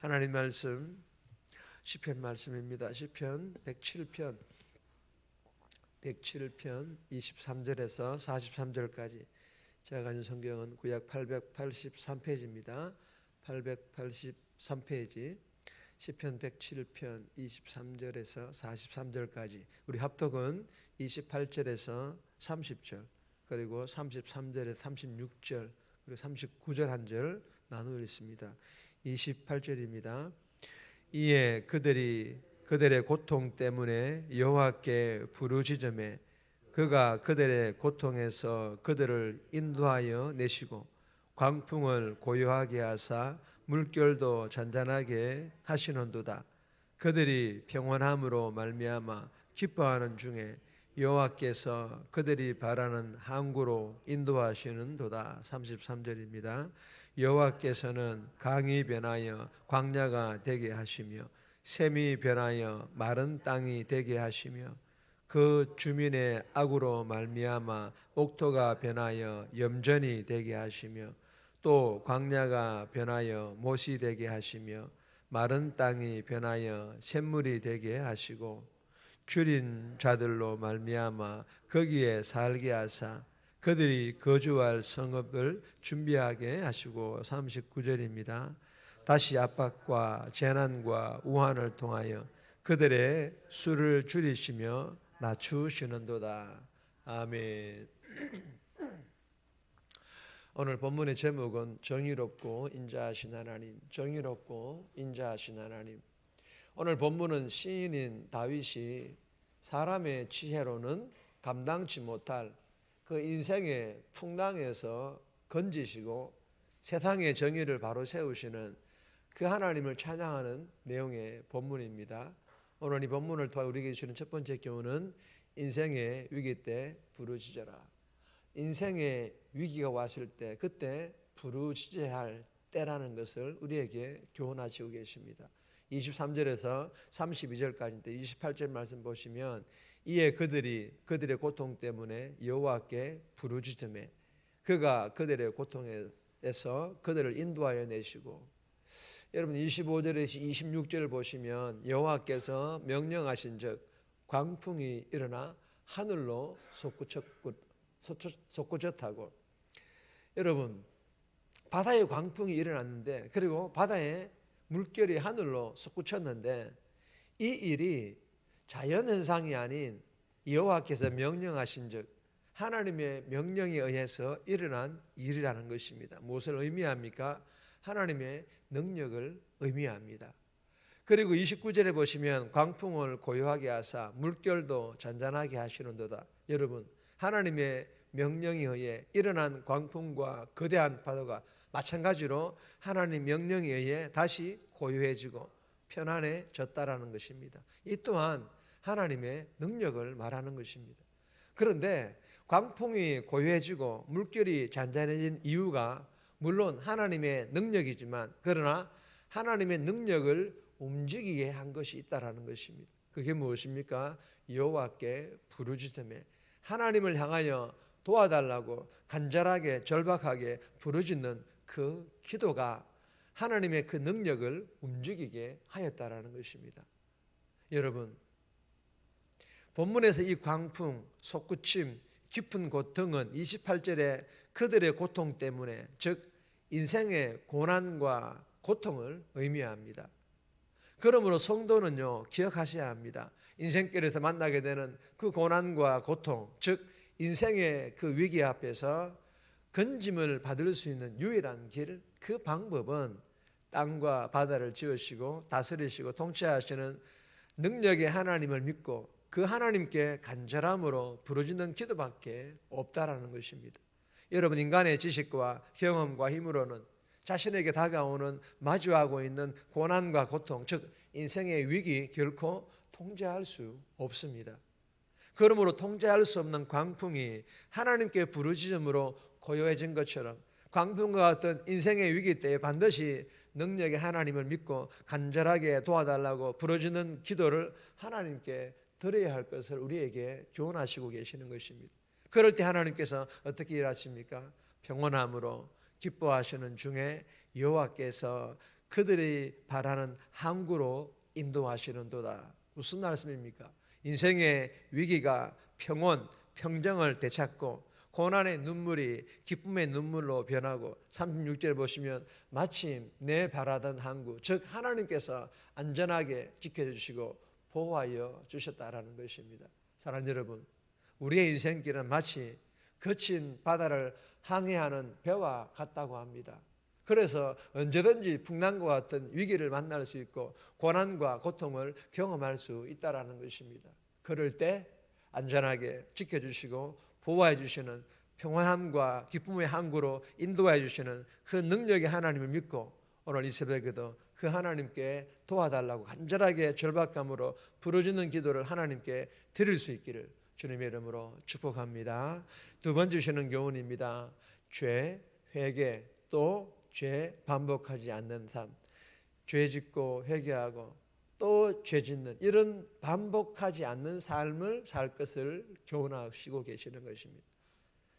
하나님 말씀 시편 말씀입니다. 시편 107편 23절에서 43절까지 제가 가진 성경은 구약 883페이지입니다. 883페이지 시편 107편 23절에서 43절까지 우리 합독은 28절에서 30절 그리고 33절에서 36절 그리고 39절 한 절 나누어 있습니다. 28절입니다. 이에 그들의 고통 때문에 여호와께 부르짖으매 그가 그들의 고통에서 그들을 인도하여 내시고 광풍을 고요하게 하사 물결도 잔잔하게 하시는도다. 그들이 평안함으로 말미암아 기뻐하는 중에 여호와께서 그들이 바라는 항구로 인도하시는도다. 33절입니다. 여호와께서는 강이 변하여 광야가 되게 하시며 샘이 변하여 마른 땅이 되게 하시며 그 주민의 악으로 말미암아 옥토가 변하여 염전이 되게 하시며 또 광야가 변하여 못이 되게 하시며 마른 땅이 변하여 샘물이 되게 하시고 줄인 자들로 말미암아 거기에 살게 하사 그들이 거주할 성읍을 준비하게 하시고 39절입니다. 다시 압박과 재난과 우환을 통하여 그들의 수를 줄이시며 낮추시는도다. 아멘. 오늘 본문의 제목은 정의롭고 인자하신 하나님, 정의롭고 인자하신 하나님. 오늘 본문은 시인인 다윗이 사람의 지혜로는 감당치 못할 그 인생의 풍랑에서 건지시고 세상의 정의를 바로 세우시는 그 하나님을 찬양하는 내용의 본문입니다. 오늘 이 본문을 통해 우리에게 주는 첫 번째 교훈은 인생의 위기 때 부르짖어라. 인생의 위기가 왔을 때 그때 부르짖어야 할 때라는 것을 우리에게 교훈하시고 계십니다. 23절에서 32절까지인데 28절 말씀 보시면 이에 그들의 고통 때문에 여호와께 부르짖으매 그가 그들의 고통에서 그들을 인도하여 내시고 여러분 25절에서 26절을 보시면 여호와께서 명령하신즉 광풍이 일어나 하늘로 솟구쳤다고 여러분 바다에 광풍이 일어났는데 그리고 바다에 물결이 하늘로 솟구쳤는데 이 일이 자연현상이 아닌 여호와께서 명령하신즉 하나님의 명령에 의해서 일어난 일이라는 것입니다. 무엇을 의미합니까? 하나님의 능력을 의미합니다. 그리고 29절에 보시면 광풍을 고요하게 하사 물결도 잔잔하게 하시는도다. 여러분 하나님의 명령에 의해 일어난 광풍과 거대한 파도가 마찬가지로 하나님 명령에 의해 다시 고요해지고 편안해졌다라는 것입니다. 이 또한 하나님의 능력을 말하는 것입니다. 그런데 광풍이 고요해지고 물결이 잔잔해진 이유가 물론 하나님의 능력이지만 그러나 하나님의 능력을 움직이게 한 것이 있다라는 것입니다. 그게 무엇입니까? 여호와께 부르짖으며 하나님을 향하여 도와달라고 간절하게 절박하게 부르짖는 그 기도가 하나님의 그 능력을 움직이게 하였다라는 것입니다. 여러분 본문에서 이 광풍, 솟구침, 깊은 고통은 28절에 그들의 고통 때문에 즉 인생의 고난과 고통을 의미합니다. 그러므로 성도는요 기억하셔야 합니다. 인생길에서 만나게 되는 그 고난과 고통 즉 인생의 그 위기 앞에서 건짐을 받을 수 있는 유일한 길 그 방법은 땅과 바다를 지으시고 다스리시고 통치하시는 능력의 하나님을 믿고 그 하나님께 간절함으로 부르짖는 기도밖에 없다라는 것입니다. 여러분 인간의 지식과 경험과 힘으로는 자신에게 다가오는 마주하고 있는 고난과 고통 즉 인생의 위기 결코 통제할 수 없습니다. 그러므로 통제할 수 없는 광풍이 하나님께 부르짖음으로 고요해진 것처럼 광풍과 같은 인생의 위기 때에 반드시 능력의 하나님을 믿고 간절하게 도와달라고 부르짖는 기도를 하나님께 드려야 할 것을 우리에게 교훈하시고 계시는 것입니다. 그럴 때 하나님께서 어떻게 일하십니까? 평온함으로 기뻐하시는 중에 여호와께서 그들이 바라는 항구로 인도하시는도다. 무슨 말씀입니까? 인생의 위기가 평온, 평정을 되찾고 고난의 눈물이 기쁨의 눈물로 변하고 36절 보시면 마침 내 바라던 항구, 즉 하나님께서 안전하게 지켜주시고 보호하여 주셨다라는 것입니다. 사랑하는 여러분, 우리의 인생길은 마치 거친 바다를 항해하는 배와 같다고 합니다. 그래서 언제든지 풍랑과 같은 위기를 만날 수 있고 고난과 고통을 경험할 수 있다라는 것입니다. 그럴 때 안전하게 지켜주시고 보호해 주시는 평안함과 기쁨의 항구로 인도해 주시는 그 능력의 하나님을 믿고 오늘 이 새벽에도 그 하나님께 도와달라고 간절하게 절박감으로 부르짖는 기도를 하나님께 드릴 수 있기를 주님의 이름으로 축복합니다. 두 번 주시는 교훈입니다. 죄, 회개, 또 죄 반복하지 않는 삶. 죄 짓고 회개하고 또 죄 짓는 이런 반복하지 않는 삶을 살 것을 교훈하시고 계시는 것입니다.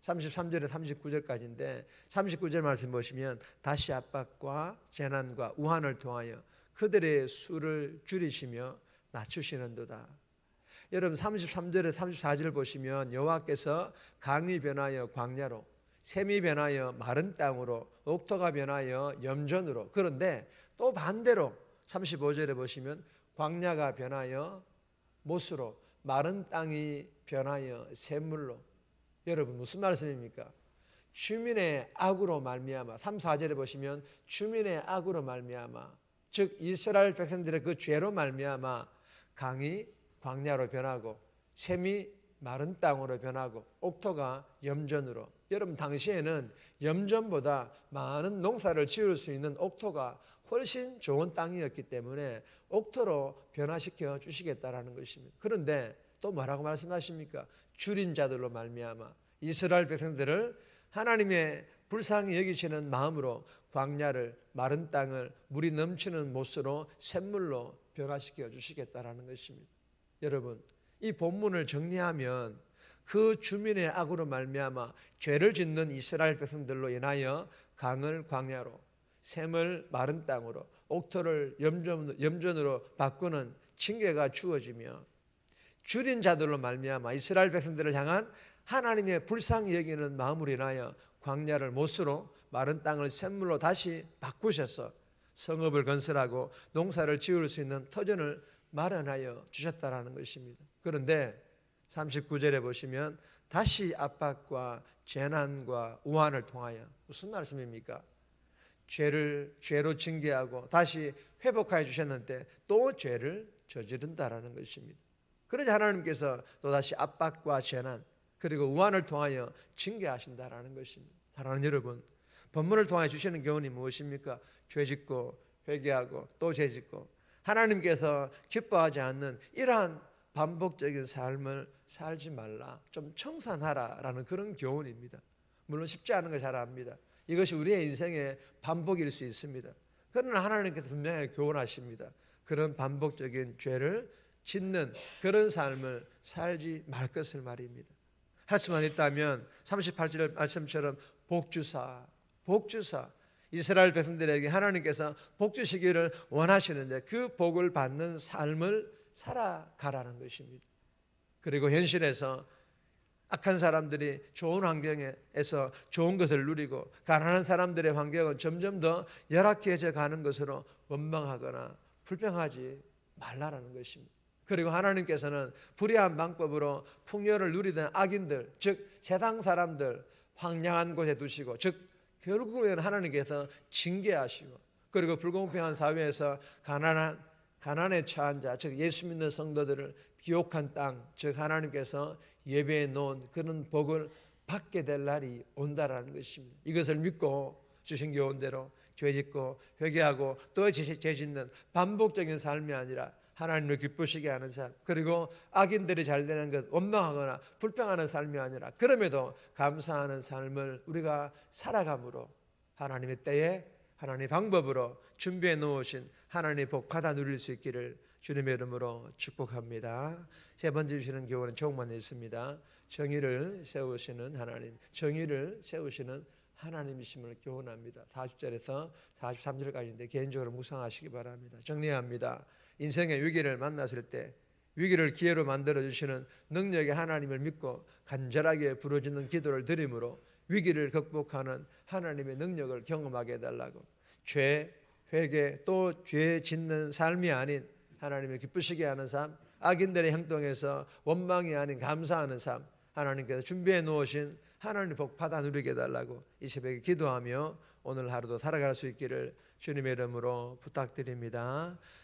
33절에 39절까지인데 39절 말씀 보시면 다시 압박과 재난과 우환을 통하여 그들의 수를 줄이시며 낮추시는도다. 여러분 33절에 34절 보시면 여호와께서 강이 변하여 광야로, 샘이 변하여 마른 땅으로, 옥토가 변하여 염전으로. 그런데 또 반대로 35절에 보시면 광야가 변하여 못으로, 마른 땅이 변하여 샘물로. 여러분 무슨 말씀입니까? 주민의 악으로 말미암아 3, 4절에 보시면 주민의 악으로 말미암아, 즉 이스라엘 백성들의 그 죄로 말미암아 강이 광야로 변하고 샘이 마른 땅으로 변하고 옥토가 염전으로. 여러분 당시에는 염전보다 많은 농사를 지을 수 있는 옥토가 훨씬 좋은 땅이었기 때문에 옥토로 변화시켜 주시겠다라는 것입니다. 그런데 또 뭐라고 말씀하십니까? 줄인 자들로 말미암아 이스라엘 백성들을 하나님의 불쌍히 여기시는 마음으로 광야를, 마른 땅을 물이 넘치는 못으로 샘물로 변화시켜 주시겠다라는 것입니다. 여러분 이 본문을 정리하면 그 주민의 악으로 말미암아 죄를 짓는 이스라엘 백성들로 인하여 강을 광야로, 샘을 마른 땅으로, 옥토를 염전으로 바꾸는 징계가 주어지며 줄인 자들로 말미암아 이스라엘 백성들을 향한 하나님의 불쌍히 여기는 마음으로 인하여 광야를 못으로, 마른 땅을 샘물로 다시 바꾸셔서 성읍을 건설하고 농사를 지을 수 있는 터전을 마련하여 주셨다라는 것입니다. 그런데 39절에 보시면 다시 압박과 재난과 우환을 통하여. 무슨 말씀입니까? 죄로 징계하고 다시 회복하여 주셨는데 또 죄를 저지른다라는 것입니다. 그러자 하나님께서 또다시 압박과 재난 그리고 우환을 통하여 징계하신다라는 것입니다. 사랑하는 여러분, 본문을 통하여 주시는 교훈이 무엇입니까? 죄 짓고 회개하고 또 죄 짓고 하나님께서 기뻐하지 않는 이러한 반복적인 삶을 살지 말라, 좀 청산하라라는 그런 교훈입니다. 물론 쉽지 않은 걸 잘 압니다. 이것이 우리의 인생의 반복일 수 있습니다. 그러나 하나님께서 분명히 교훈하십니다. 그런 반복적인 죄를 짓는 그런 삶을 살지 말 것을 말입니다. 할 수만 있다면 38절 말씀처럼 복주사 이스라엘 백성들에게 하나님께서 복 주시기를 원하시는데 그 복을 받는 삶을 살아가라는 것입니다. 그리고 현실에서 악한 사람들이 좋은 환경에서 좋은 것을 누리고 가난한 사람들의 환경은 점점 더 열악해져 가는 것으로 원망하거나 불평하지 말라라는 것입니다. 그리고 하나님께서는 불의한 방법으로 풍요를 누리던 악인들, 즉 세상 사람들 황량한 곳에 두시고, 즉 결국에는 하나님께서 징계하시고, 그리고 불공평한 사회에서 가난에 처한 자, 즉 예수 믿는 성도들을 비옥한 땅, 즉 하나님께서 예배해 놓은 그런 복을 받게 될 날이 온다라는 것입니다. 이것을 믿고 주신 교훈대로 죄 짓고 회개하고 또 죄 짓는 반복적인 삶이 아니라 하나님을 기쁘시게 하는 삶, 그리고 악인들이 잘 되는 것 원망하거나 불평하는 삶이 아니라 그럼에도 감사하는 삶을 우리가 살아감으로 하나님의 때에 하나님의 방법으로 준비해 놓으신 하나님의 복 받아 누릴 수 있기를 주님의 이름으로 축복합니다. 세 번째 주시는 교훈은 조금만 있습니다. 정의를 세우시는 하나님, 정의를 세우시는 하나님이심을 교훈합니다. 40절에서 43절까지인데 개인적으로 묵상하시기 바랍니다. 정리합니다. 인생의 위기를 만났을 때 위기를 기회로 만들어주시는 능력의 하나님을 믿고 간절하게 부르짖는 기도를 드림으로 위기를 극복하는 하나님의 능력을 경험하게 해달라고, 죄, 회개, 또 죄 짓는 삶이 아닌 하나님을 기쁘시게 하는 삶, 악인들의 행동에서 원망이 아닌 감사하는 삶, 하나님께서 준비해 놓으신 하나님 복 받아 누리게 해달라고 이 새벽에 기도하며 오늘 하루도 살아갈 수 있기를 주님의 이름으로 부탁드립니다.